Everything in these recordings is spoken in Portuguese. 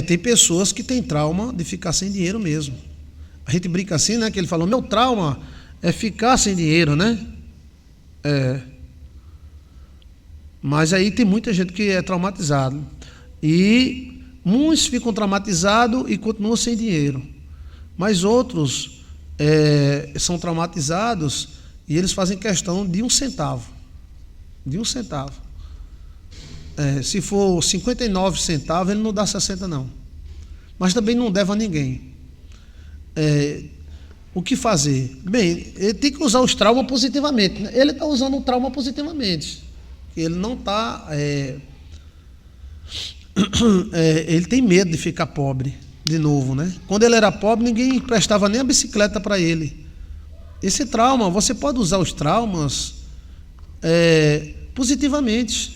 Tem pessoas que têm trauma de ficar sem dinheiro mesmo. A gente brinca assim, né? Que ele falou, meu trauma é ficar sem dinheiro, né? Mas aí tem muita gente que é traumatizado. E uns ficam traumatizados e continuam sem dinheiro. Mas outros são traumatizados e eles fazem questão de 1 centavo. De 1 centavo. Se for 59 centavos, ele não dá 60 não. Mas também não deve a ninguém. O que fazer? Bem, ele tem que usar os traumas positivamente. Ele está usando o trauma positivamente. Ele não está... ele tem medo de ficar pobre de novo, né? Quando ele era pobre, ninguém prestava nem a bicicleta para ele. Esse trauma, você pode usar os traumas positivamente.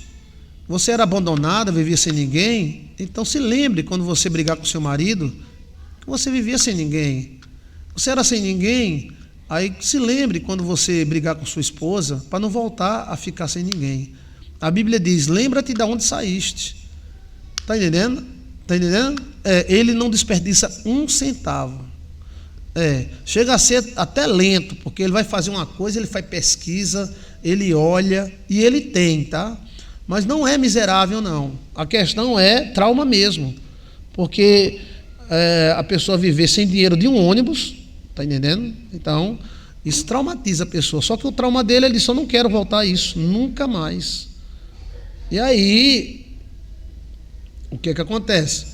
Você era abandonada, vivia sem ninguém, então se lembre quando você brigar com seu marido, que você vivia sem ninguém. Você era sem ninguém, aí se lembre quando você brigar com sua esposa, para não voltar a ficar sem ninguém. A Bíblia diz, lembra-te de onde saíste. Está entendendo? Está entendendo? Ele não desperdiça 1 centavo. Chega a ser até lento, porque ele vai fazer uma coisa, ele faz pesquisa, ele olha, e ele tem, tá? Mas não é miserável, não. A questão é trauma mesmo. Porque a pessoa viver sem dinheiro de um ônibus, está entendendo? Então, isso traumatiza a pessoa. Só que o trauma dele, ele só não quer voltar a isso, nunca mais. E aí, o que acontece?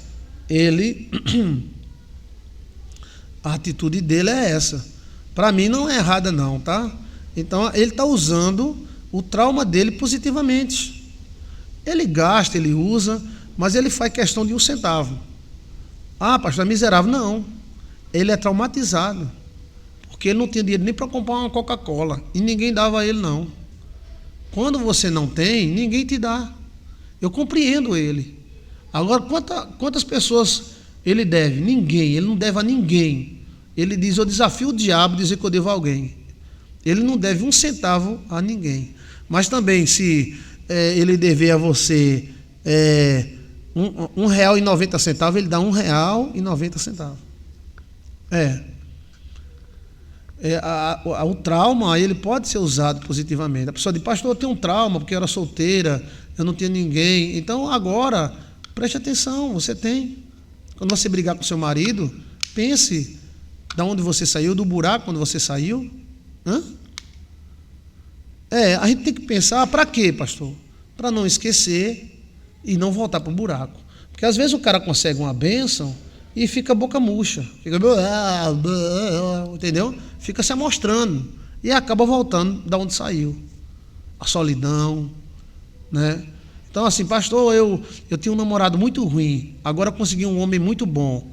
A atitude dele é essa. Para mim não é errada não, tá? Então, ele está usando o trauma dele positivamente. Ele gasta, ele usa, mas ele faz questão de 1 centavo. Ah, pastor, é miserável. Não. Ele é traumatizado. Porque ele não tinha dinheiro nem para comprar uma Coca-Cola. E ninguém dava a ele, não. Quando você não tem, ninguém te dá. Eu compreendo ele. Agora, quantas pessoas ele deve? Ninguém. Ele não deve a ninguém. Ele diz, eu desafio o diabo a dizer que eu devo a alguém. Ele não deve 1 centavo a ninguém. Mas também, se ele dever a você R$1,90, ele dá R$1,90. O trauma, ele pode ser usado positivamente. A pessoa diz, pastor, eu tenho um trauma porque eu era solteira, eu não tinha ninguém. Então agora, preste atenção, você tem. Quando você brigar com seu marido, pense de onde você saiu, do buraco onde você saiu. A gente tem que pensar, para quê, pastor? Para não esquecer e não voltar para o buraco. Porque às vezes o cara consegue uma bênção e fica boca murcha, fica, entendeu? Fica se amostrando e acaba voltando da onde saiu. A solidão, né? Então assim, pastor, eu tinha um namorado muito ruim, agora consegui um homem muito bom.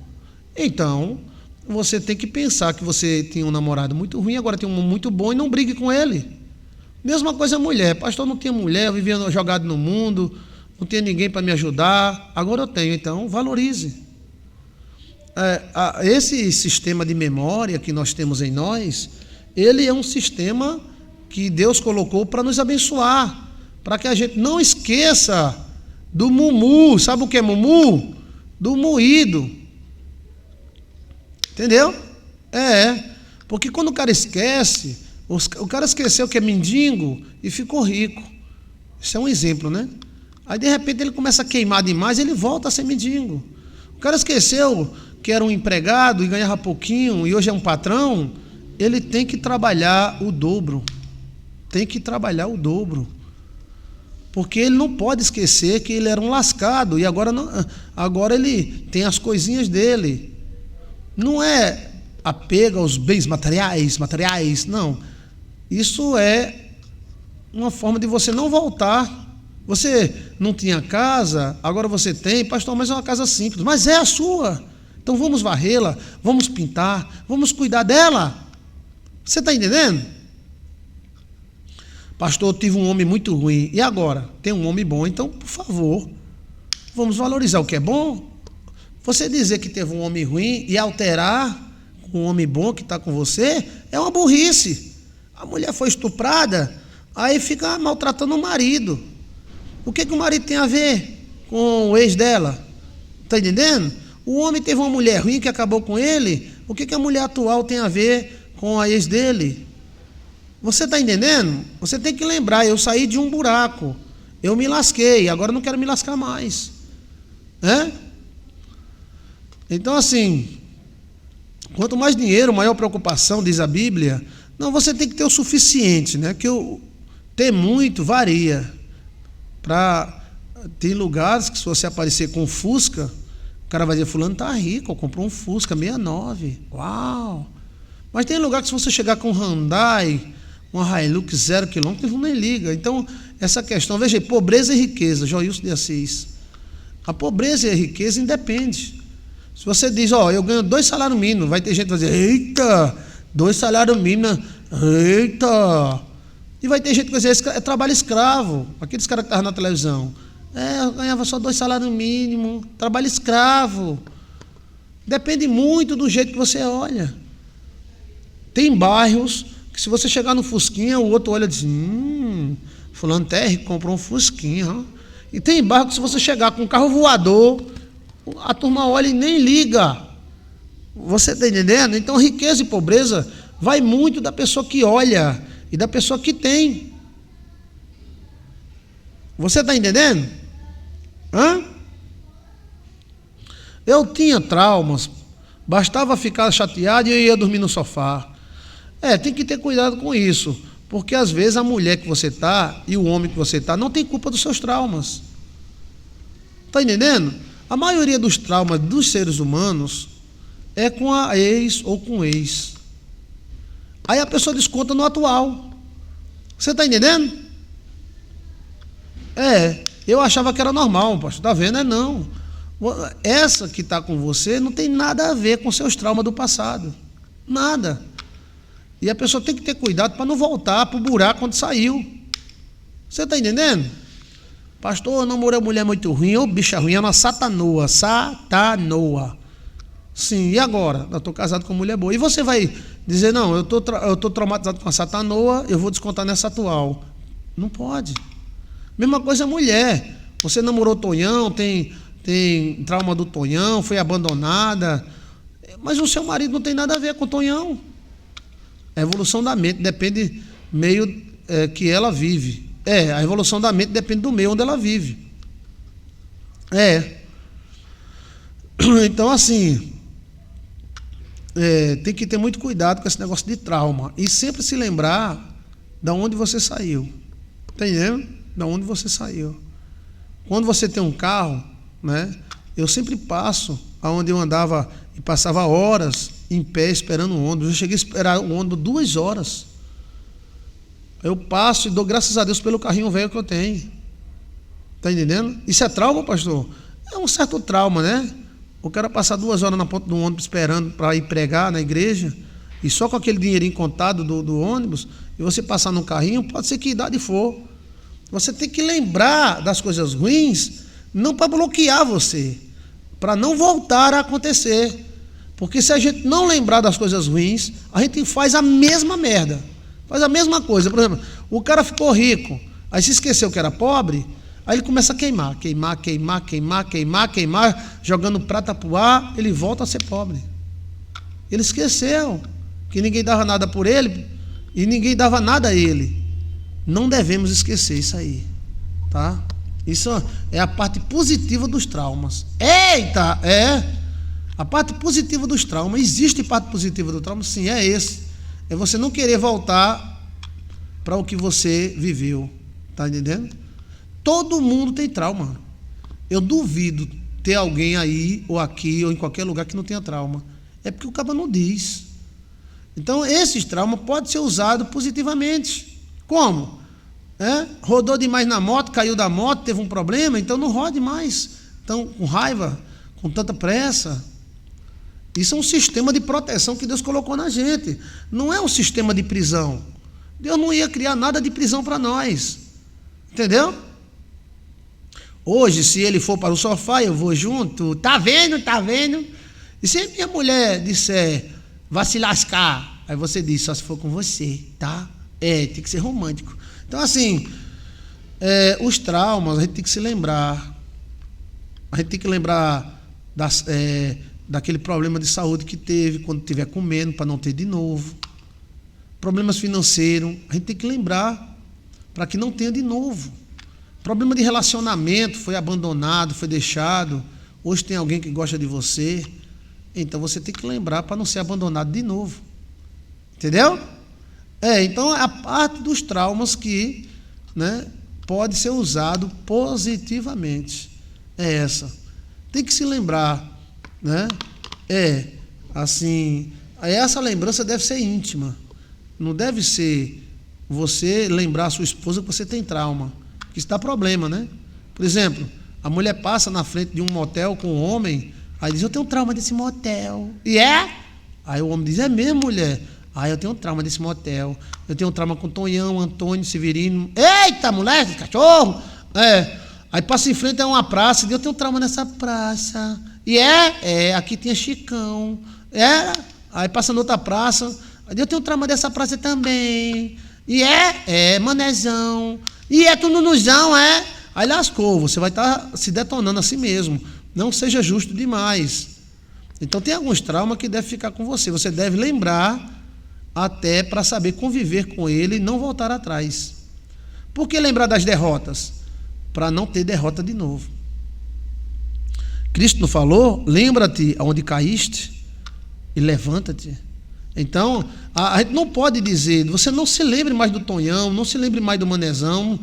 Então, você tem que pensar que você tinha um namorado muito ruim, agora tem um homem muito bom e não brigue com ele. Mesma coisa a mulher. Pastor, não tinha mulher, eu vivia jogado no mundo, não tinha ninguém para me ajudar, agora eu tenho, então valorize. Esse sistema de memória que nós temos em nós, ele é um sistema que Deus colocou para nos abençoar, para que a gente não esqueça do mumu. Sabe o que é mumu? Do moído. Entendeu? Porque quando o cara esquece, o cara esqueceu que é mendigo e ficou rico. Isso é um exemplo, né? Aí de repente ele começa a queimar demais, ele volta a ser mendigo. O cara esqueceu que era um empregado e ganhava pouquinho e hoje é um patrão, ele tem que trabalhar o dobro. Tem que trabalhar o dobro. Porque ele não pode esquecer que ele era um lascado e agora ele tem as coisinhas dele. Não é apego aos bens materiais, não. Isso é uma forma de você não voltar. Você não tinha casa, agora você tem. Pastor, mas é uma casa simples. Mas é a sua. Então vamos varrê-la, vamos pintar, vamos cuidar dela. Você está entendendo? Pastor, eu tive um homem muito ruim. E agora? Tem um homem bom. Então, por favor, vamos valorizar o que é bom. Você dizer que teve um homem ruim e alterar com um homem bom que está com você é uma burrice. A mulher foi estuprada, aí fica maltratando o marido. O que o marido tem a ver com o ex dela? Está entendendo? O homem teve uma mulher ruim que acabou com ele. O que a mulher atual tem a ver com a ex dele? Você está entendendo? Você tem que lembrar, eu saí de um buraco. Eu me lasquei, agora eu não quero me lascar mais. Então, assim, quanto mais dinheiro, maior preocupação, diz a Bíblia. Não, você tem que ter o suficiente, né? Que ter muito varia. Tem lugares que se você aparecer com Fusca, o cara vai dizer, fulano tá rico, comprou um Fusca 69. Uau! Mas tem lugar que se você chegar com um Hyundai, uma Hilux 0 km, eles nem liga. Então, essa questão, veja aí, pobreza e riqueza, Joilson de Assis. A pobreza e a riqueza independe. Se você diz, eu ganho 2 salários mínimos, vai ter gente que vai dizer, eita, 2 salários mínimos, eita. E vai ter gente que vai dizer, é trabalho escravo. Aqueles caras que estavam na televisão. Eu ganhava só 2 salários mínimos, trabalho escravo. Depende muito do jeito que você olha. Tem bairros que se você chegar no Fusquinha, o outro olha e diz, fulano Terry comprou um Fusquinha. Ó. E tem bairro que se você chegar com um carro voador, a turma olha e nem liga. Você está entendendo? Então, riqueza e pobreza vai muito da pessoa que olha e da pessoa que tem. Você está entendendo? Eu tinha traumas, bastava ficar chateado e eu ia dormir no sofá. Tem que ter cuidado com isso, porque às vezes a mulher que você está e o homem que você está não tem culpa dos seus traumas. Está entendendo? A maioria dos traumas dos seres humanos é com a ex ou com o ex. Aí a pessoa desconta no atual. Você está entendendo? Eu achava que era normal, pastor. Está vendo? Não. Essa que está com você não tem nada a ver com seus traumas do passado. Nada. E a pessoa tem que ter cuidado para não voltar para o buraco onde saiu. Você está entendendo? Pastor, eu namorei uma mulher muito ruim. Ô, bicha ruim, é uma satanoa. Satanoa. Sim, e agora? Eu estou casado com uma mulher boa. E você vai dizer, não, eu estou traumatizado com a satanoa, eu vou descontar nessa atual. Não pode. Mesma coisa a mulher. Você namorou o Tonhão, tem trauma do Tonhão, foi abandonada. Mas o seu marido não tem nada a ver com o Tonhão. A evolução da mente depende do meio que ela vive. A evolução da mente depende do meio onde ela vive. Então, assim, tem que ter muito cuidado com esse negócio de trauma. E sempre se lembrar de onde você saiu. Entendeu? De onde você saiu. Quando você tem um carro, né? Eu sempre passo aonde eu andava e passava horas em pé esperando o ônibus. Eu cheguei a esperar o ônibus 2 horas. Eu passo e dou graças a Deus pelo carrinho velho que eu tenho. Está entendendo? Isso é trauma, pastor? É um certo trauma, né? O cara passar 2 horas na ponta do ônibus esperando para ir pregar na igreja e só com aquele dinheirinho contado do ônibus e você passar no carrinho, pode ser que idade for. Você tem que lembrar das coisas ruins, não para bloquear você, para não voltar a acontecer. Porque se a gente não lembrar das coisas ruins, a gente faz a mesma merda. Faz a mesma coisa. Por exemplo, o cara ficou rico, aí se esqueceu que era pobre, aí ele começa a queimar, jogando prata pro ar, ele volta a ser pobre. Ele esqueceu que ninguém dava nada por ele e ninguém dava nada a ele. Não devemos esquecer isso aí, tá? Isso é a parte positiva dos traumas. Eita, a parte positiva dos traumas. Existe parte positiva do trauma? Sim, é esse. É você não querer voltar para o que você viveu. Tá entendendo? Todo mundo tem trauma. Eu duvido ter alguém aí, ou aqui, ou em qualquer lugar que não tenha trauma. É porque o cara não diz. Então, esses traumas podem ser usados positivamente. Como? Rodou demais na moto, caiu da moto, teve um problema, então não rode mais. Então, com raiva, com tanta pressa. Isso é um sistema de proteção que Deus colocou na gente. Não é um sistema de prisão. Deus não ia criar nada de prisão para nós. Entendeu? Hoje, se ele for para o sofá, eu vou junto. Tá vendo? E se minha mulher disser, vai se lascar, aí você diz, só se for com você, tá? Tem que ser romântico. Então, assim, os traumas, a gente tem que se lembrar. A gente tem que lembrar daquele problema de saúde que teve, quando estiver comendo, para não ter de novo. Problemas financeiros, a gente tem que lembrar, para que não tenha de novo. Problema de relacionamento, foi abandonado, foi deixado, hoje tem alguém que gosta de você, então você tem que lembrar para não ser abandonado de novo. Entendeu? Então é a parte dos traumas que, né, pode ser usado positivamente. É essa. Tem que se lembrar, né? Assim, essa lembrança deve ser íntima. Não deve ser você lembrar a sua esposa que você tem trauma, que isso dá problema, né? Por exemplo, a mulher passa na frente de um motel com um homem, aí diz, eu tenho trauma desse motel. E é? Aí o homem diz, é mesmo, mulher? Aí eu tenho trauma desse motel. Eu tenho trauma com Tonhão, Antônio, Severino. Eita, mulher, esse cachorro! Aí passa em frente a uma praça, e eu tenho trauma nessa praça. E aqui tinha Chicão. Aí passa noutra praça, eu tenho trauma dessa praça também. E Manezão. E Tununuzão, Aí lascou, você vai estar se detonando a si mesmo. Não seja justo demais. Então tem alguns traumas que devem ficar com você. Você deve lembrar até para saber conviver com ele e não voltar atrás. Por que lembrar das derrotas? Para não ter derrota de novo. Cristo não falou? Lembra-te aonde caíste e levanta-te. Então, a gente não pode dizer, você não se lembre mais do Tonhão, não se lembre mais do Manezão.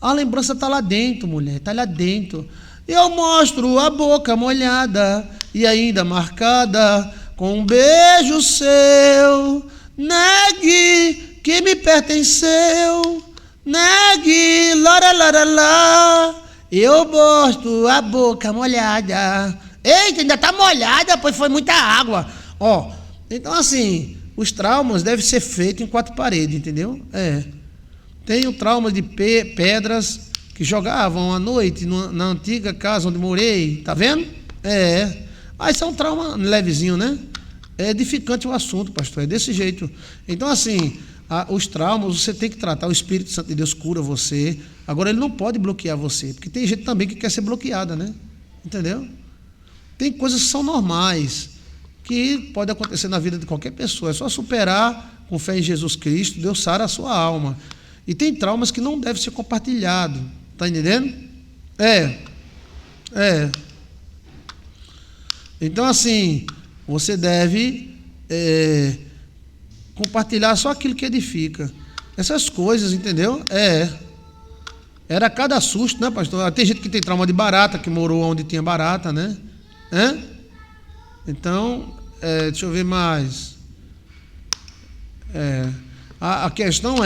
A lembrança está lá dentro, mulher, está lá dentro. Eu mostro a boca molhada e ainda marcada com um beijo seu. Negue que me pertenceu. Negue, lá. Eu mostro a boca molhada. Eita, ainda está molhada, pois foi muita água. Então assim, os traumas devem ser feitos em quatro paredes, entendeu? Tem o trauma de pedras que jogavam à noite na antiga casa onde morei, tá vendo? Aí isso é um trauma levezinho, né? É edificante o assunto, pastor, é desse jeito. Então assim, os traumas você tem que tratar, o Espírito Santo de Deus cura você. Agora ele não pode bloquear você, porque tem gente também que quer ser bloqueada, né? Entendeu? Tem coisas que são normais, que pode acontecer na vida de qualquer pessoa, é só superar com fé em Jesus Cristo, Deus sara a sua alma. E tem traumas que não devem ser compartilhados, tá entendendo? Então assim, você deve compartilhar só aquilo que edifica. Essas coisas, entendeu? Era cada susto, né, pastor? Tem gente que tem trauma de barata, que morou onde tinha barata, né? Então, deixa eu ver mais. A questão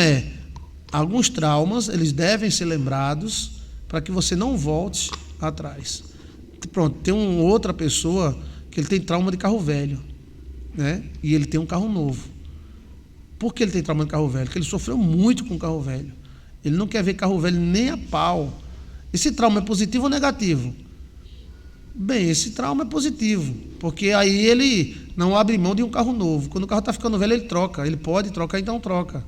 alguns traumas, eles devem ser lembrados para que você não volte atrás. Pronto, tem outra pessoa que ele tem trauma de carro velho, né? E ele tem um carro novo. Por que ele tem trauma de carro velho? Porque ele sofreu muito com carro velho. Ele não quer ver carro velho nem a pau. Esse trauma é positivo ou negativo? Bem, esse trauma é positivo, porque aí ele não abre mão de um carro novo. Quando o carro está ficando velho, ele troca. Ele pode trocar, então troca.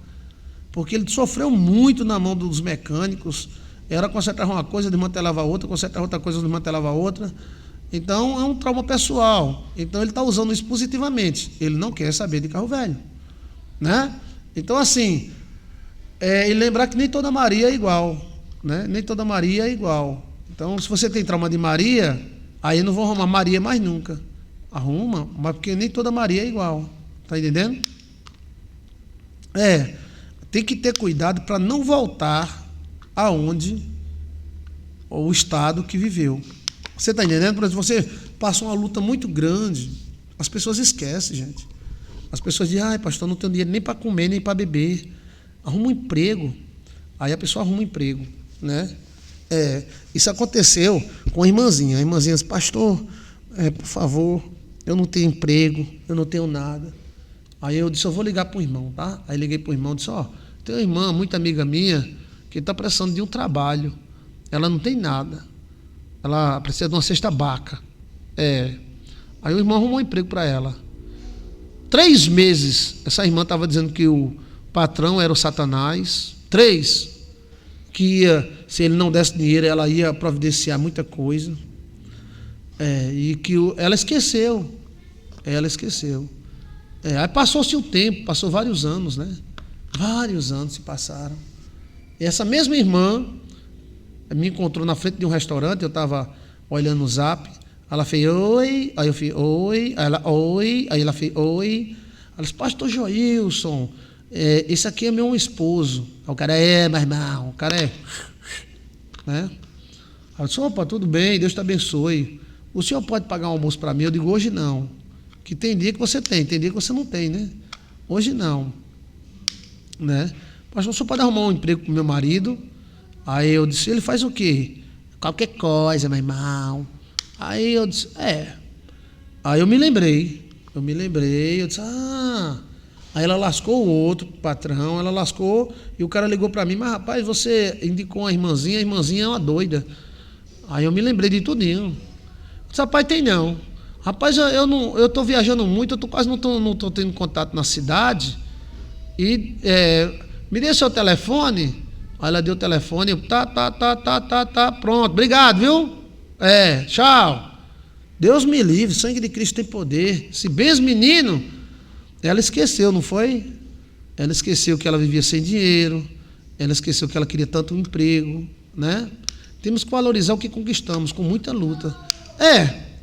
Porque ele sofreu muito na mão dos mecânicos. Era consertar uma coisa, desmantelava outra, consertar outra coisa, desmantelava outra. Então é um trauma pessoal. Então ele está usando isso positivamente. Ele não quer saber de carro velho, né? Então assim, e lembrar que nem toda Maria é igual, né? Nem toda Maria é igual. Então se você tem trauma de Maria, aí não vou arrumar Maria mais nunca. Arruma, mas porque nem toda Maria é igual. Tá entendendo? Tem que ter cuidado para não voltar aonde o estado que viveu. Você está entendendo? Por exemplo, você passou uma luta muito grande, as pessoas esquecem, gente. As pessoas dizem, pastor, não tenho dinheiro nem para comer, nem para beber. Arruma um emprego. Aí a pessoa arruma um emprego, né? Isso aconteceu com a irmãzinha. A irmãzinha disse, pastor, por favor, eu não tenho emprego, eu não tenho nada. Aí eu disse, eu vou ligar para o irmão, tá? Aí liguei para o irmão e disse, tem uma irmã, muito amiga minha, que está precisando de um trabalho. Ela não tem nada. Ela precisa de uma cesta básica. Aí o irmão arrumou um emprego para ela. 3 meses, essa irmã estava dizendo que o patrão era o Satanás. 3, que se ele não desse dinheiro, ela ia providenciar muita coisa. E que ela esqueceu. Ela esqueceu. Aí passou-se o tempo, passou vários anos, né? Vários anos se passaram. E essa mesma irmã me encontrou na frente de um restaurante, eu estava olhando o zap, ela fez oi, aí eu fiz oi, aí ela oi, aí ela fez oi. Ela disse, pastor Joilson, esse aqui é meu esposo. Aí o cara meu irmão, o cara né? Aí eu disse, opa, tudo bem, Deus te abençoe. O senhor pode pagar um almoço para mim? Eu digo, hoje não. Que tem dia que você tem dia que você não tem, né? Hoje não. Né? Pastor, o senhor pode arrumar um emprego para o meu marido? Aí eu disse, ele faz o quê? Qualquer coisa, meu irmão. Aí eu disse, Aí eu me lembrei, eu disse, Aí ela lascou o outro patrão, ela lascou, e o cara ligou para mim, mas rapaz, você indicou uma irmãzinha, a irmãzinha é uma doida. Aí eu me lembrei de tudinho. Eu disse, rapaz, tem não. Rapaz, eu tô viajando muito, eu quase não tô tendo contato na cidade, e me dê seu telefone. Aí ela deu o telefone, eu, tá, pronto, obrigado, viu? Tchau. Deus me livre, sangue de Cristo tem poder. Se bem os meninos, ela esqueceu, não foi? Ela esqueceu que ela vivia sem dinheiro, ela esqueceu que ela queria tanto um emprego, né? Temos que valorizar o que conquistamos, com muita luta.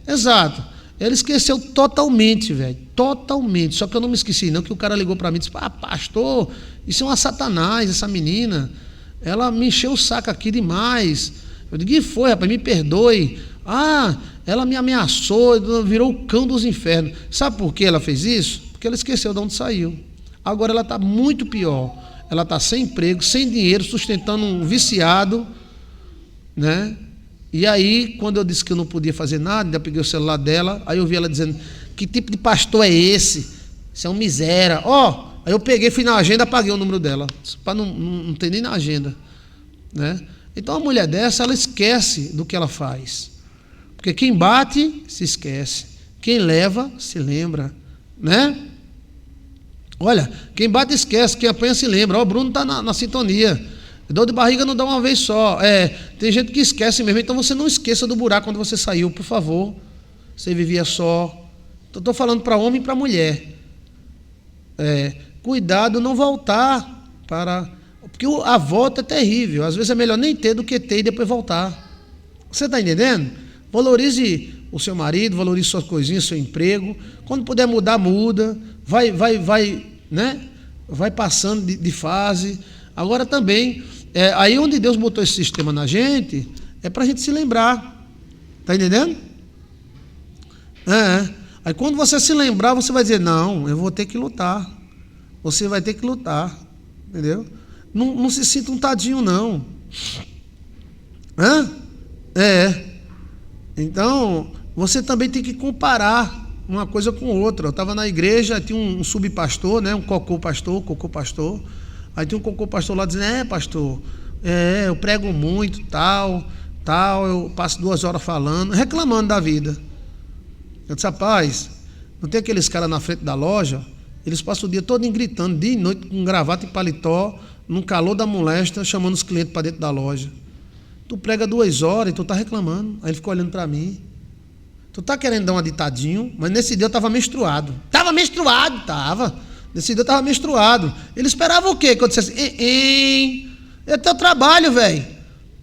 Exato. Ela esqueceu totalmente, velho, totalmente. Só que eu não me esqueci não, que o cara ligou para mim e disse, pastor, isso é uma satanás, essa menina. Ela me encheu o saco aqui demais. Eu digo, e foi, rapaz, me perdoe. Ela me ameaçou, virou o cão dos infernos. Sabe por que ela fez isso? Porque ela esqueceu de onde saiu. Agora ela está muito pior. Ela está sem emprego, sem dinheiro, sustentando um viciado, né? E aí, quando eu disse que eu não podia fazer nada, ainda peguei o celular dela, aí eu vi ela dizendo, que tipo de pastor é esse? Isso é um miséria. Aí eu peguei, fui na agenda, apaguei o número dela, para não ter nem na agenda, né? Então, a mulher dessa, ela esquece do que ela faz. Porque quem bate, se esquece. Quem leva, se lembra, né? Olha, quem bate, esquece. Quem apanha, se lembra. O Bruno está na sintonia. Dor de barriga não dá uma vez só. Tem gente que esquece mesmo. Então, você não esqueça do buraco quando você saiu, por favor. Você vivia só. Estou falando para homem e para mulher. Cuidado não voltar para... Porque a volta é terrível. Às vezes é melhor nem ter do que ter e depois voltar. Você está entendendo? Valorize o seu marido, valorize suas coisinhas, seu emprego. Quando puder mudar, muda. Vai, né? Vai passando de fase. Agora também, aí onde Deus botou esse sistema na gente, é para a gente se lembrar. Está entendendo? Aí quando você se lembrar, você vai dizer, não, eu vou ter que lutar. Você vai ter que lutar. Entendeu? Não se sinta um tadinho, não. Então, você também tem que comparar uma coisa com outra. Eu estava na igreja, tinha um subpastor, né, um cocô pastor. Aí tinha um cocô pastor lá dizendo, pastor, eu prego muito, tal, eu passo 2 horas falando, reclamando da vida. Eu disse, rapaz, não tem aqueles caras na frente da loja, eles passam o dia todo gritando, dia e noite, com gravata e paletó, no calor da molesta, chamando os clientes para dentro da loja. Tu prega 2 horas e tu tá reclamando. Aí ele ficou olhando para mim. Tu tá querendo dar uma ditadinho, mas nesse dia eu estava menstruado. Tava. Nesse dia eu estava menstruado. Ele esperava o quê? Que eu dissesse, é teu trabalho, velho.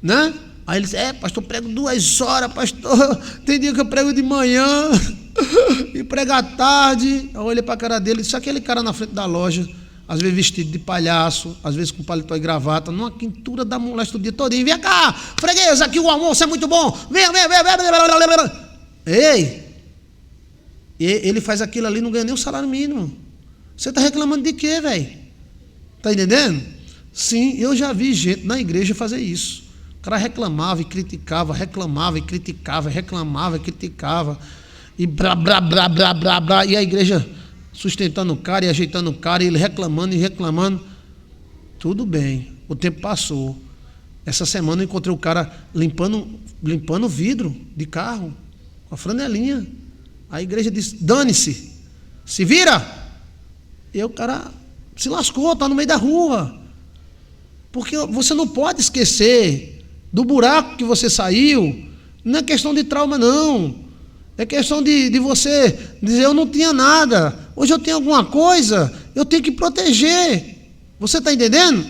Né? Aí ele disse, pastor, eu prego 2 horas, pastor. Tem dia que eu prego de manhã e prego à tarde. Eu olhei para a cara dele e disse, aquele cara na frente da loja, às vezes vestido de palhaço, às vezes com paletó e gravata, numa quintura da molesta o dia todinho. Vem cá, freguês, aqui o almoço é muito bom. Vem. Ei! Ele faz aquilo ali, não ganha nem o salário mínimo. Você está reclamando de quê, velho? Está entendendo? Sim, eu já vi gente na igreja fazer isso. O cara reclamava e criticava, e blá, e a igreja sustentando o cara e ajeitando o cara, e ele reclamando. Tudo bem, o tempo passou. Essa semana eu encontrei o cara limpando vidro de carro, com a franelinha. A igreja disse, dane-se, se vira. E o cara se lascou, está no meio da rua. Porque você não pode esquecer do buraco que você saiu. Não é questão de trauma, não. É questão de você dizer, eu não tinha nada, hoje eu tenho alguma coisa, eu tenho que proteger. Você está entendendo?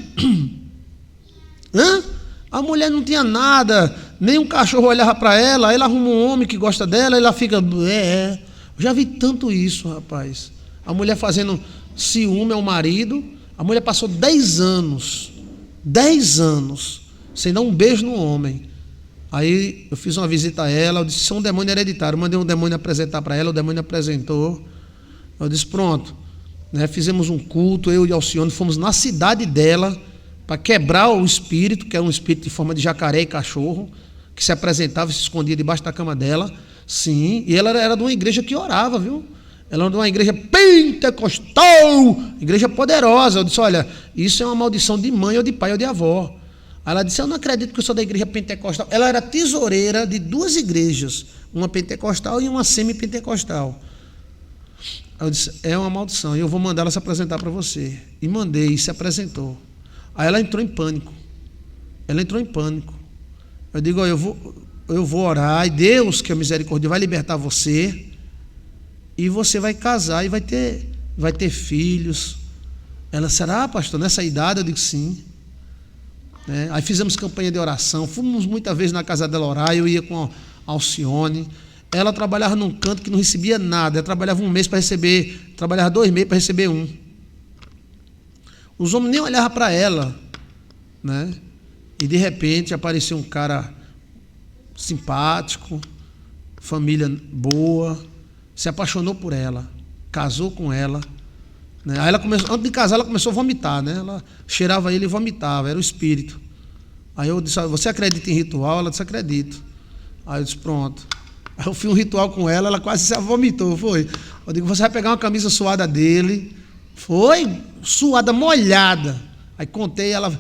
Hã? A mulher não tinha nada, nem um cachorro olhava para ela, aí ela arruma um homem que gosta dela, ela fica... Eu já vi tanto isso, rapaz. A mulher fazendo ciúme ao marido, a mulher passou 10 anos, sem dar um beijo no homem. Aí eu fiz uma visita a ela, eu disse, isso é um demônio hereditário. Eu mandei um demônio apresentar para ela, o demônio apresentou. Eu disse, pronto, né, fizemos um culto, eu e Alcione, fomos na cidade dela, para quebrar o espírito, que era um espírito de forma de jacaré e cachorro, que se apresentava e se escondia debaixo da cama dela. Sim, e ela era de uma igreja que orava, viu? Ela era de uma igreja pentecostal, igreja poderosa. Eu disse, olha, isso é uma maldição de mãe ou de pai ou de avó. Aí ela disse, eu não acredito que eu sou da igreja pentecostal. Ela era tesoureira de 2 igrejas, uma pentecostal e uma semi-pentecostal. Eu disse, é uma maldição, e eu vou mandar ela se apresentar para você. E mandei, e se apresentou. Aí ela entrou em pânico. Eu digo, eu vou orar, e Deus, que é misericórdia, vai libertar você, e você vai casar, e vai ter filhos. Ela, será, pastor, nessa idade? Eu digo, sim. Aí fizemos campanha de oração, fomos muitas vezes na casa dela orar, eu ia com a Alcione. Ela trabalhava num canto que não recebia nada, ela trabalhava 1 mês para receber, trabalhava 2 meses para receber 1. Os homens nem olhavam para ela, né? E de repente apareceu um cara simpático, família boa, se apaixonou por ela, casou com ela, né? Aí ela começou, antes de casar, ela começou a vomitar, né? Ela cheirava ele e vomitava, era o espírito. Aí eu disse, você acredita em ritual? Ela disse, acredito. Aí eu disse, pronto. Aí eu fiz um ritual com ela, ela quase se vomitou, foi. Eu digo, você vai pegar uma camisa suada dele, foi, suada, molhada. Aí contei, ela,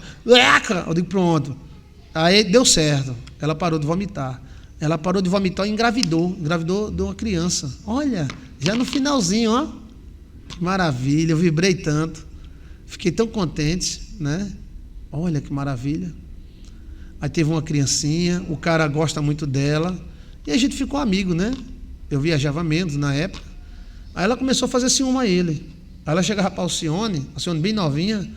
eu digo, pronto. Aí deu certo, ela parou de vomitar. Ela parou de vomitar e engravidou de uma criança. Olha, já no finalzinho, ó. Que maravilha, eu vibrei tanto. Fiquei tão contente, né? Olha que maravilha. Aí teve uma criancinha, o cara gosta muito dela, e a gente ficou amigo, né? Eu viajava menos na época. Aí ela começou a fazer ciúme a ele. Aí ela chegava para a Alcione bem novinha,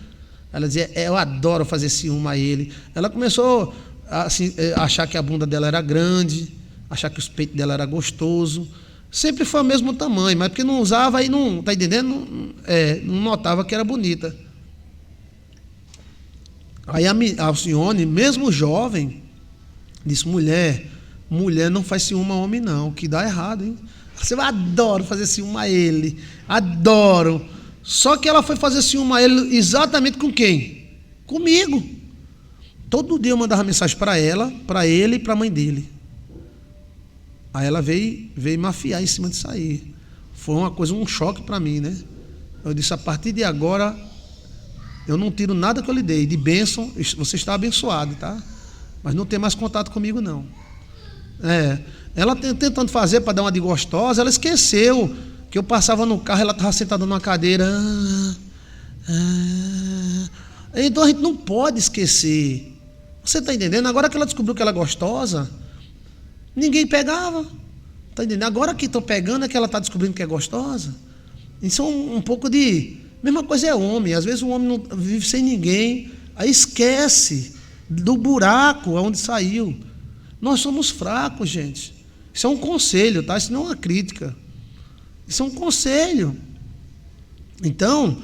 ela dizia, eu adoro fazer ciúme a ele. Ela começou assim, a achar que a bunda dela era grande, achar que os peitos dela era gostoso. Sempre foi o mesmo tamanho, mas porque não usava, aí não, tá entendendo? Não notava que era bonita. Aí a Alcione, mesmo jovem, disse, mulher não faz ciúme a homem não, que dá errado, hein? Eu adoro fazer ciúme a ele, adoro. Só que ela foi fazer ciúme a ele exatamente com quem? Comigo. Todo dia eu mandava mensagem para ela, para ele e para a mãe dele. Aí ela veio mafiar em cima disso aí. Foi uma coisa, um choque para mim, né? Eu disse, a partir de agora, eu não tiro nada que eu lhe dei. De bênção, você está abençoado, tá? Mas não tem mais contato comigo, não. Ela tentando fazer para dar uma de gostosa, ela esqueceu que eu passava no carro, ela estava sentada numa cadeira. Então a gente não pode esquecer. Você está entendendo? Agora que ela descobriu que ela é gostosa, ninguém pegava. Está entendendo? Agora que estão pegando é que ela está descobrindo que é gostosa. Isso é um pouco de... Mesma coisa é homem. Às vezes o homem não vive sem ninguém, aí esquece do buraco onde saiu. Nós somos fracos, gente. Isso é um conselho, tá? Isso não é uma crítica. Isso é um conselho. Então,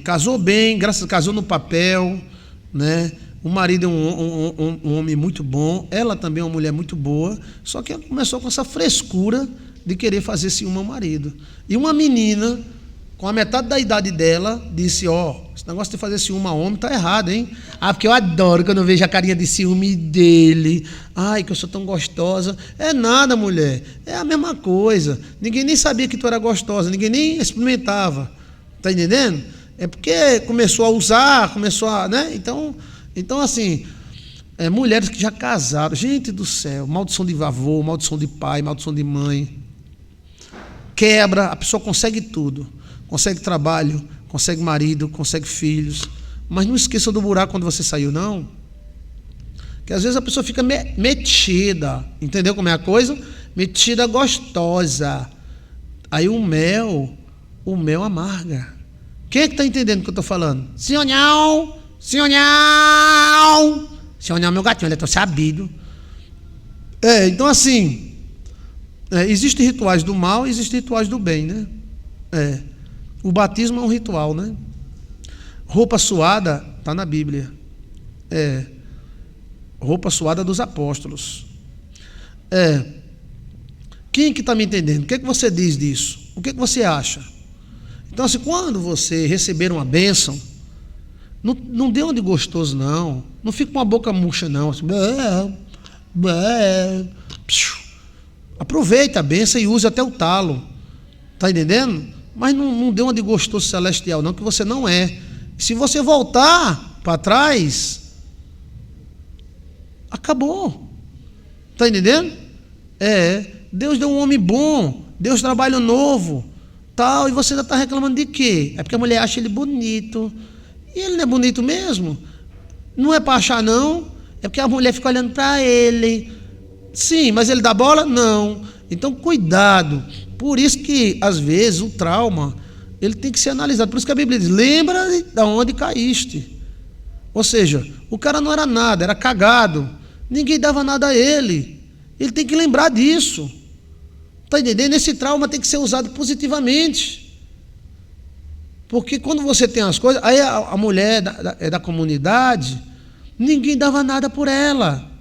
casou bem, casou no papel, né? O marido é um homem muito bom, ela também é uma mulher muito boa, só que ela começou com essa frescura de querer fazer ciúme ao marido. E uma menina, com a metade da idade dela, disse, esse negócio de fazer ciúme a homem tá errado, hein? Porque eu adoro quando eu vejo a carinha de ciúme dele. Ai, que eu sou tão gostosa. É nada, mulher. É a mesma coisa. Ninguém nem sabia que tu era gostosa, ninguém nem experimentava. Tá entendendo? É porque começou a usar, né? Então assim, mulheres que já casaram, gente do céu, maldição de avô, maldição de pai, maldição de mãe. Quebra, a pessoa consegue tudo. Consegue trabalho, consegue marido, consegue filhos. Mas não esqueça do buraco quando você saiu, não. Que às vezes a pessoa fica metida, entendeu como é a coisa? Metida gostosa. Aí o mel amarga. Quem é que está entendendo o que eu estou falando? Senhor, meu gatinho, ele é tão sabido. Então assim, existem rituais do mal e existem rituais do bem, né? O batismo é um ritual, né? Roupa suada está na Bíblia. Roupa suada dos apóstolos. Quem que está me entendendo? O que é que você diz disso? O que é que você acha? Então assim, quando você receber uma bênção, não dê uma de gostoso não. Não fique com a boca murcha não. Assim, aproveita a bênção e use até o talo. Está entendendo? Mas não dê uma de gostoso celestial não, que você não é. Se você voltar para trás, acabou. Está entendendo? Deus deu um homem bom, Deus trabalho novo, tal, e você ainda está reclamando de quê? É porque a mulher acha ele bonito. E ele não é bonito mesmo? Não é para achar não? É porque a mulher fica olhando para ele. Sim, mas ele dá bola? Não. Então cuidado. Por isso que às vezes o trauma, ele tem que ser analisado. Por isso que a Bíblia diz, lembra de onde caíste. Ou seja, o cara não era nada, era cagado. Ninguém dava nada a ele. Ele tem que lembrar disso. Está entendendo? Esse trauma tem que ser usado positivamente. Porque quando você tem as coisas, aí a mulher da comunidade, ninguém dava nada por ela.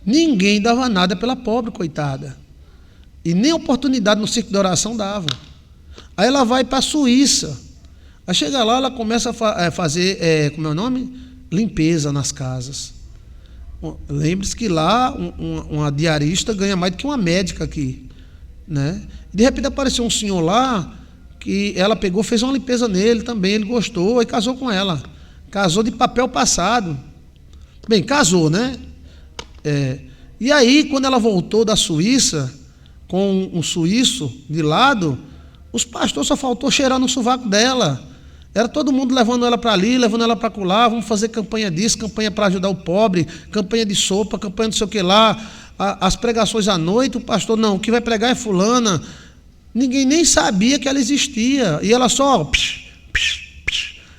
Ninguém dava nada pela pobre, coitada. E nem oportunidade no círculo de oração dava. Aí ela vai para a Suíça. Aí chega lá, ela começa a fazer, como é o nome? Limpeza nas casas. Lembre-se que lá uma diarista ganha mais do que uma médica aqui, né? De repente apareceu um senhor lá que ela pegou, fez uma limpeza nele também, ele gostou e casou com ela. Casou de papel passado. Bem, casou, né? E aí, quando ela voltou da Suíça, com um suíço de lado, os pastores só faltou cheirar no sovaco dela. Era todo mundo levando ela para ali, levando ela para acolá, vamos fazer campanha disso, campanha para ajudar o pobre, campanha de sopa, campanha não sei o que lá, as pregações à noite, o pastor, não, o que vai pregar é fulana. Ninguém nem sabia que ela existia, e ela só...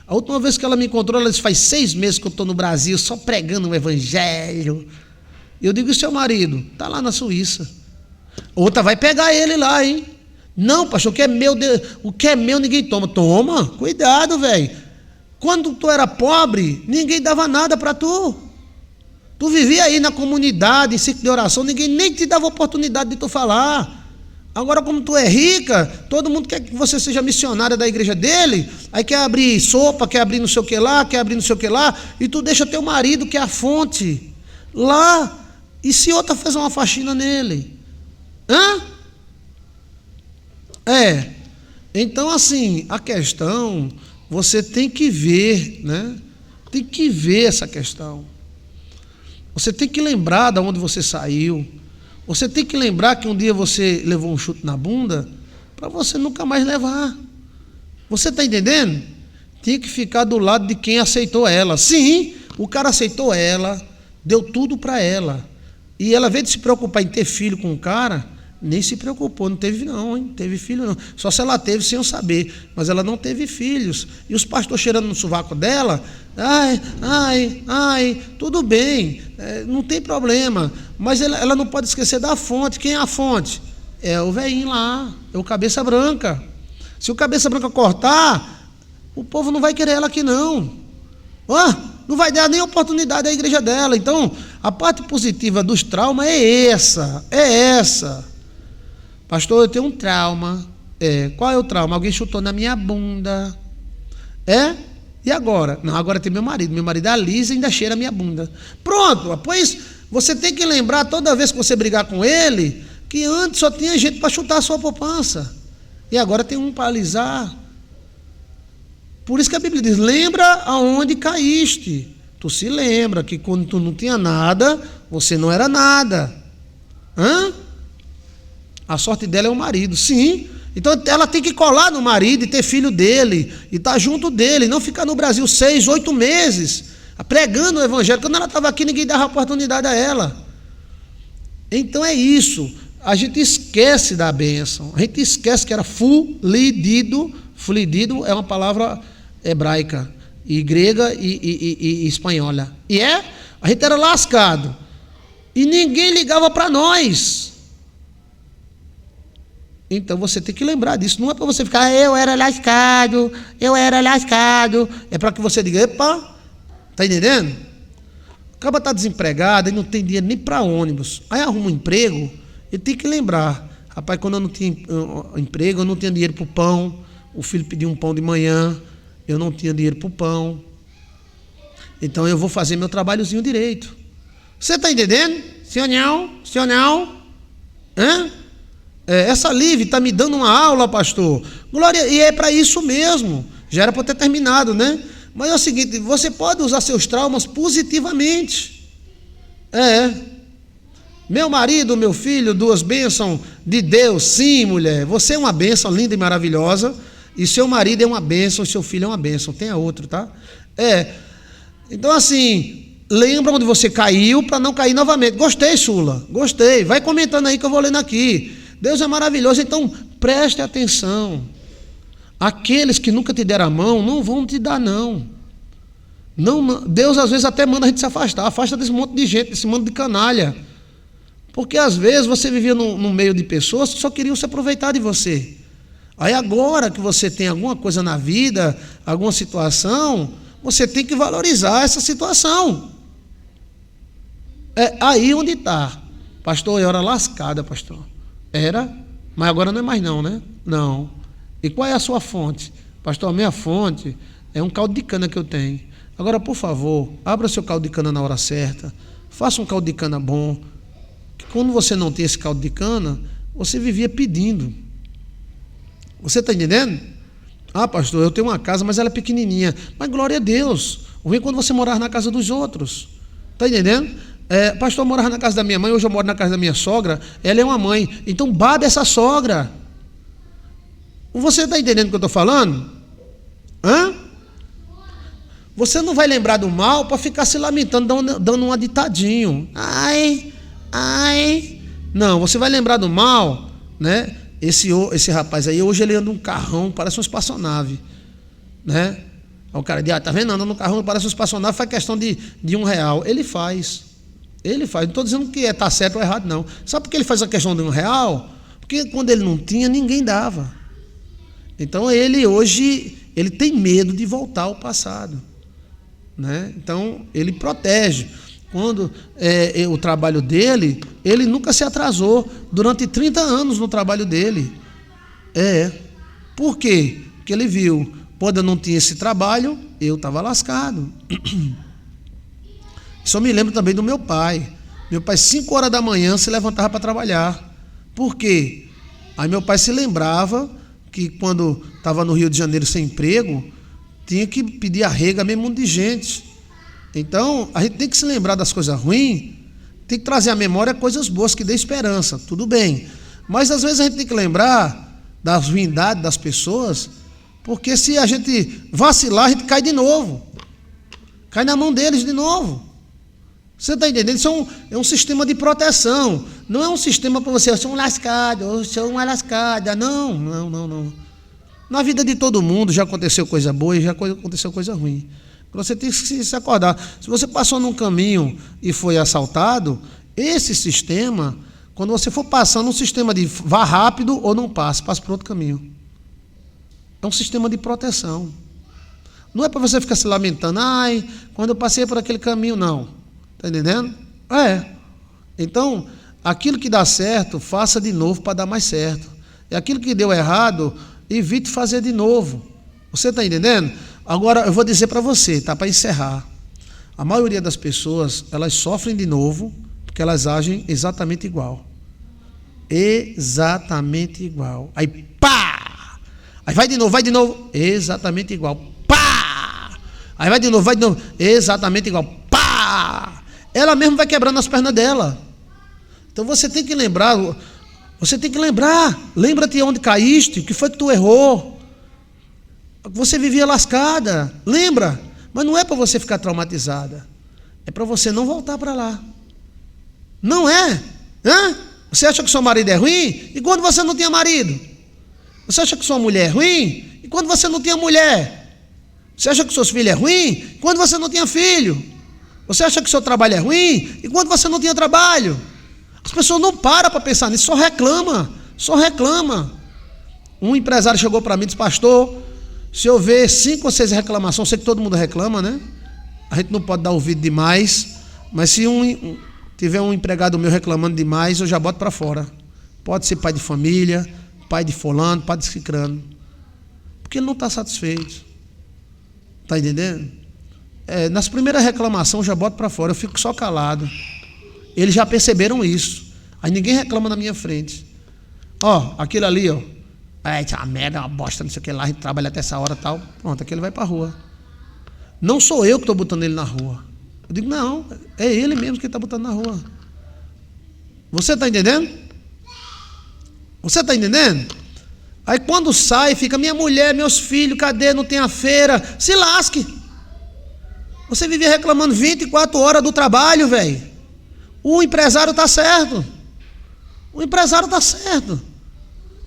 A última vez que ela me encontrou, ela disse, faz 6 meses que eu estou no Brasil, só pregando o evangelho. Eu digo, e seu marido? Está lá na Suíça. Outra vai pegar ele lá, hein? Não, pastor, o que é meu ninguém toma. Toma, cuidado, velho. Quando tu era pobre, ninguém dava nada para tu. Tu vivia aí na comunidade, em ciclo de oração, ninguém nem te dava oportunidade de tu falar. Agora, como tu é rica, todo mundo quer que você seja missionária da igreja dele, aí quer abrir sopa, quer abrir não sei o que lá, quer abrir não sei o que lá, e tu deixa teu marido, que é a fonte, lá. E se outra fez uma faxina nele? Então assim, a questão, você tem que ver, né? Tem que ver essa questão. Você tem que lembrar de onde você saiu. Você tem que lembrar que um dia você levou um chute na bunda, para você nunca mais levar. Você está entendendo? Tinha que ficar do lado de quem aceitou ela. Sim, o cara aceitou ela, deu tudo para ela. E ela, ao invés de se preocupar em ter filho com o cara, nem se preocupou, não teve não, hein? Teve filho não. Só se ela teve sem eu saber, mas ela não teve filhos. E os pastores cheirando no sovaco dela, tudo bem, não tem problema. Mas ela não pode esquecer da fonte. Quem é a fonte? É o velhinho lá, é o cabeça branca. Se o cabeça branca cortar, o povo não vai querer ela aqui não. Não vai dar nem oportunidade à igreja dela. Então, a parte positiva dos traumas é essa. Pastor, eu tenho um trauma. Qual é o trauma? Alguém chutou na minha bunda. E agora? Não, agora tem meu marido. Meu marido alisa e ainda cheira a minha bunda. Pronto, pois você tem que lembrar toda vez que você brigar com ele, que antes só tinha gente para chutar a sua poupança. E agora tem um para alisar. Por isso que a Bíblia diz, lembra aonde caíste. Tu se lembra que quando tu não tinha nada, você não era nada. A sorte dela é o marido, sim. Então ela tem que colar no marido e ter filho dele, e estar junto dele, não ficar no Brasil 6, 8 meses. pregando o evangelho. Quando ela estava aqui, ninguém dava oportunidade a ela. Então é isso. A gente esquece da bênção. A gente esquece que era fulidido. Fulidido é uma palavra hebraica, e grega e espanhola. A gente era lascado. E ninguém ligava para nós. Então você tem que lembrar disso. Não é para você ficar, eu era lascado. É para que você diga, epa, tá entendendo? O cara está desempregado e não tem dinheiro nem para ônibus. Aí arruma um emprego, ele tem que lembrar. Rapaz, quando eu não tinha emprego, eu não tinha dinheiro para o pão. O filho pediu um pão de manhã, eu não tinha dinheiro para o pão. Então eu vou fazer meu trabalhozinho direito. Você está entendendo? Sim ou não? Hã? Essa Live está me dando uma aula, pastor. Glória, e é para isso mesmo. Já era para ter terminado, né? Mas é o seguinte, você pode usar seus traumas positivamente. Meu marido, meu filho, 2 bênçãos de Deus. Sim, mulher, você é uma bênção linda e maravilhosa. E seu marido é uma bênção, e seu filho é uma bênção. Tenha outro, tá? Então assim, lembra onde você caiu para não cair novamente. Gostei, Sula, gostei. Vai comentando aí que eu vou lendo aqui. Deus é maravilhoso, então preste atenção. Aqueles que nunca te deram a mão, não vão te dar não. Deus às vezes até manda a gente se afastar. Afasta desse monte de gente, desse monte de canalha. Porque às vezes você vivia no meio de pessoas que só queriam se aproveitar de você. Aí agora que você tem alguma coisa na vida, alguma situação, você tem que valorizar essa situação. É aí onde está. Pastor, eu era lascada, pastor. Era, mas agora não é mais não, né? Não. E qual é a sua fonte? Pastor, a minha fonte é um caldo de cana que eu tenho. Agora, por favor, abra seu caldo de cana na hora certa. Faça um caldo de cana bom. Que quando você não tem esse caldo de cana, você vivia pedindo. Você está entendendo? Ah, pastor, eu tenho uma casa, mas ela é pequenininha. Mas glória a Deus. O ruim é quando você morar na casa dos outros. Está entendendo? Pastor, eu morava na casa da minha mãe, hoje eu moro na casa da minha sogra. Ela é uma mãe. Então, bada essa sogra. Você está entendendo o que eu estou falando? Você não vai lembrar do mal para ficar se lamentando, dando uma ditadinho. Ai. Não, você vai lembrar do mal, né? Esse rapaz aí, hoje ele anda num carrão, parece uma espaçonave, né? Aí o cara diz, tá vendo? Anda num carrão, parece uma espaçonave, faz questão de R$1. Ele faz. Não estou dizendo que está certo ou errado, não. Sabe por que ele faz a questão de R$1? Porque quando ele não tinha, ninguém dava. Então ele hoje, ele tem medo de voltar ao passado, né? Então ele protege. Quando o trabalho dele, ele nunca se atrasou durante 30 anos no trabalho dele. Por quê? Porque ele viu, quando eu não tinha esse trabalho, eu estava lascado. Isso eu me lembro também do meu pai. Meu pai, 5 horas da manhã, se levantava para trabalhar. Por quê? Aí meu pai se lembrava que quando estava no Rio de Janeiro sem emprego, tinha que pedir arrega mesmo de gente. Então, a gente tem que se lembrar das coisas ruins, tem que trazer à memória coisas boas que dê esperança, tudo bem. Mas às vezes a gente tem que lembrar das ruindades das pessoas, porque se a gente vacilar, a gente cai de novo. Cai na mão deles de novo. Você está entendendo? Isso é um sistema de proteção. Não é um sistema para você, eu sou um lascado, eu sou uma lascada. Não. Na vida de todo mundo já aconteceu coisa boa e já aconteceu coisa ruim. Você tem que se acordar. Se você passou num caminho e foi assaltado, esse sistema, quando você for passando, um sistema de vá rápido ou não passe para outro caminho. É um sistema de proteção. Não é para você ficar se lamentando, quando eu passei por aquele caminho, não. Está entendendo? Então, aquilo que dá certo, faça de novo para dar mais certo. E aquilo que deu errado, evite fazer de novo. Você está entendendo? Agora, eu vou dizer para você, tá? Para encerrar. A maioria das pessoas, elas sofrem de novo, porque elas agem exatamente igual. Exatamente igual. Aí, pá! Aí vai de novo, exatamente igual. Pá! Aí vai de novo, exatamente igual. Pá! Ela mesmo vai quebrando as pernas dela. Então você tem que lembrar, lembra-te onde caíste, o que foi que tu errou. Você vivia lascada, lembra? Mas não é para você ficar traumatizada. É para você não voltar para lá. Não é? Hã? Você acha que seu marido é ruim? E quando você não tinha marido? Você acha que sua mulher é ruim? E quando você não tinha mulher? Você acha que seus filhos é ruim? E quando você não tinha filho? Você acha que seu trabalho é ruim? E quando você não tinha trabalho? As pessoas não param para pensar nisso, só reclama. Só reclama. Um empresário chegou para mim e disse: pastor, se eu ver 5 ou 6 reclamações, sei que todo mundo reclama, né? A gente não pode dar ouvido demais, mas se tiver um empregado meu reclamando demais, eu já boto para fora. Pode ser pai de família, pai de fulano, pai de cicrano, porque ele não está satisfeito. Está entendendo? Nas primeiras reclamações eu já boto para fora, eu fico só calado. Eles já perceberam isso. Aí ninguém reclama na minha frente. Ó, aquilo ali, ó. É uma merda, uma bosta, não sei o que lá, a gente trabalha até essa hora e tal. Pronto, aquele vai para a rua. Não sou eu que estou botando ele na rua. Eu digo, não, é ele mesmo que está botando na rua. Você está entendendo? Você está entendendo? Aí quando sai, fica: minha mulher, meus filhos, cadê? Não tem a feira. Se lasque. Você vive reclamando 24 horas do trabalho, velho. O empresário está certo. O empresário está certo.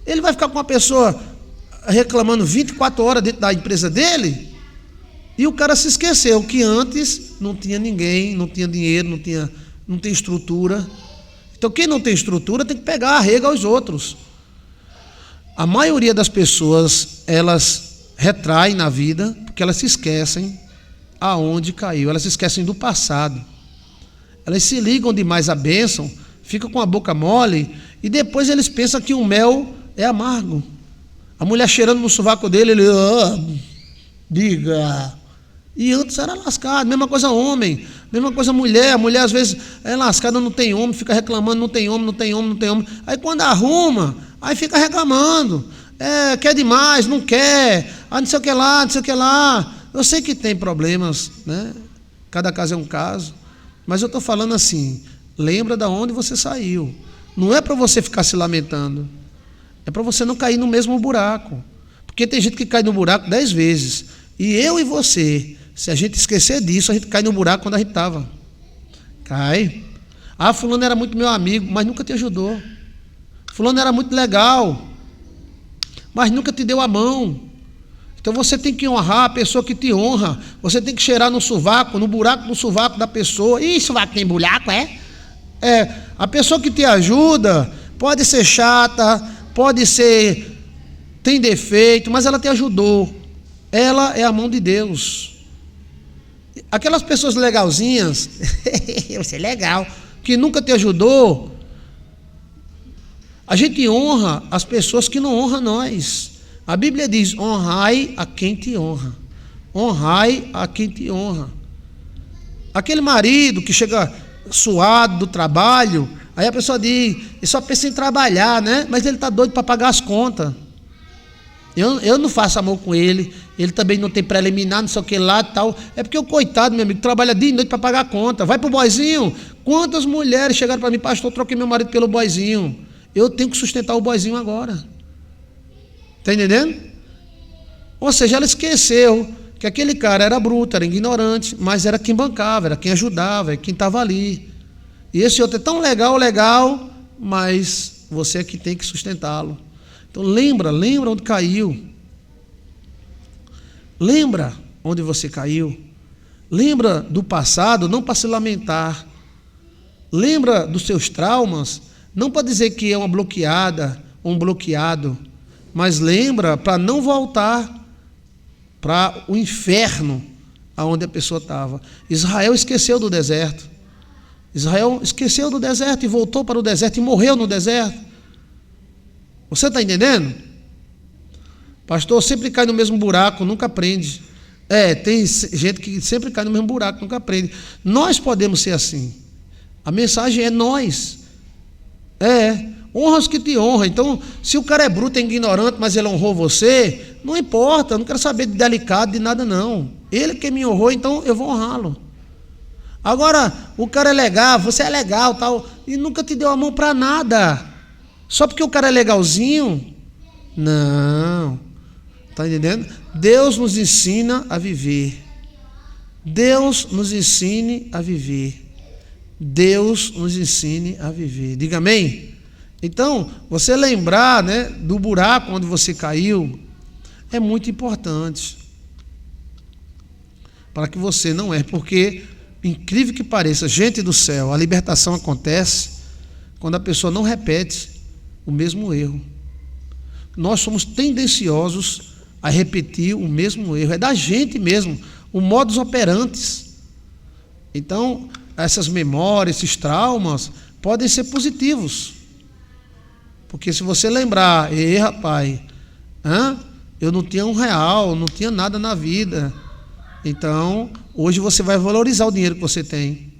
Ele vai ficar com uma pessoa reclamando 24 horas dentro da empresa dele? E o cara se esqueceu que antes não tinha ninguém, não tinha dinheiro, não tem estrutura. Então quem não tem estrutura tem que pegar a rega aos outros. A maioria das pessoas, elas retraem na vida porque elas se esquecem aonde caiu, elas se esquecem do passado. Elas se ligam demais à bênção, ficam com a boca mole e depois eles pensam que o mel é amargo. A mulher cheirando no sovaco dele, ele diga. E antes era lascado, mesma coisa homem, mesma coisa mulher. A mulher às vezes é lascada, não tem homem, fica reclamando, não tem homem, não tem homem, não tem homem. Aí quando arruma, aí fica reclamando. Quer demais, não quer, não sei o que lá, não sei o que lá. Eu sei que tem problemas, né? Cada caso é um caso. Mas eu estou falando assim, lembra de onde você saiu. Não é para você ficar se lamentando. É para você não cair no mesmo buraco. Porque tem gente que cai no buraco 10 vezes. E eu e você, se a gente esquecer disso, a gente cai no buraco quando a gente estava. Cai. Fulano era muito meu amigo, mas nunca te ajudou. Fulano era muito legal, mas nunca te deu a mão. Então você tem que honrar a pessoa que te honra. Você tem que cheirar no sovaco, no buraco do sovaco da pessoa. Ih, sovaco tem buraco, é? A pessoa que te ajuda pode ser chata, pode ser, tem defeito, mas ela te ajudou. Ela é a mão de Deus. Aquelas pessoas legalzinhas, você é legal, que nunca te ajudou, a gente honra as pessoas que não honram nós. A Bíblia diz: honrai a quem te honra. Honrai a quem te honra. Aquele marido que chega suado do trabalho, aí a pessoa diz, ele só pensa em trabalhar, né? Mas ele está doido para pagar as contas. Eu não faço amor com ele, ele também não tem preliminar, não sei o que lá e tal. É porque o coitado, meu amigo, trabalha dia e noite para pagar a conta. Vai pro boizinho. Quantas mulheres chegaram para mim: pastor, troquei meu marido pelo boizinho. Eu tenho que sustentar o boizinho agora. Está entendendo? Ou seja, ela esqueceu que aquele cara era bruto, era ignorante, mas era quem bancava, era quem ajudava, era quem estava ali. E esse outro é tão legal, mas você é que tem que sustentá-lo. Então lembra onde caiu. Lembra onde você caiu. Lembra do passado, não para se lamentar. Lembra dos seus traumas, não para dizer que é uma bloqueada, um bloqueado, mas lembra para não voltar para o inferno aonde a pessoa estava. Israel esqueceu do deserto. Israel esqueceu do deserto e voltou para o deserto e morreu no deserto. Você está entendendo? Pastor, sempre cai no mesmo buraco, nunca aprende. Tem gente que sempre cai no mesmo buraco, nunca aprende. Nós podemos ser assim. A mensagem é nós. Honra os que te honram. Então, se o cara é bruto, é ignorante, mas ele honrou você, não importa, eu não quero saber de delicado, de nada não. Ele que me honrou, então eu vou honrá-lo. Agora, o cara é legal, você é legal, tal, e nunca te deu a mão para nada. Só porque o cara é legalzinho? Não. Está entendendo? Deus nos ensina a viver. Deus nos ensine a viver. Deus nos ensine a viver. Diga amém? Então, você lembrar, né, do buraco onde você caiu é muito importante. Para que você não erre, porque, incrível que pareça, gente do céu, a libertação acontece quando a pessoa não repete o mesmo erro. Nós somos tendenciosos a repetir o mesmo erro. É da gente mesmo, o modus operandi. Então, essas memórias, esses traumas, podem ser positivos. Porque se você lembrar, ei rapaz, eu não tinha R$1, não tinha nada na vida. Então, hoje você vai valorizar o dinheiro que você tem.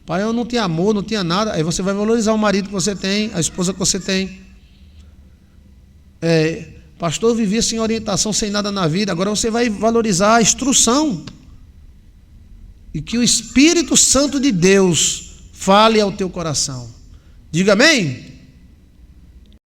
Pai, eu não tinha amor, não tinha nada. Aí você vai valorizar o marido que você tem, a esposa que você tem. Pastor, eu vivia sem orientação, sem nada na vida. Agora você vai valorizar a instrução. E que o Espírito Santo de Deus fale ao teu coração. Diga amém?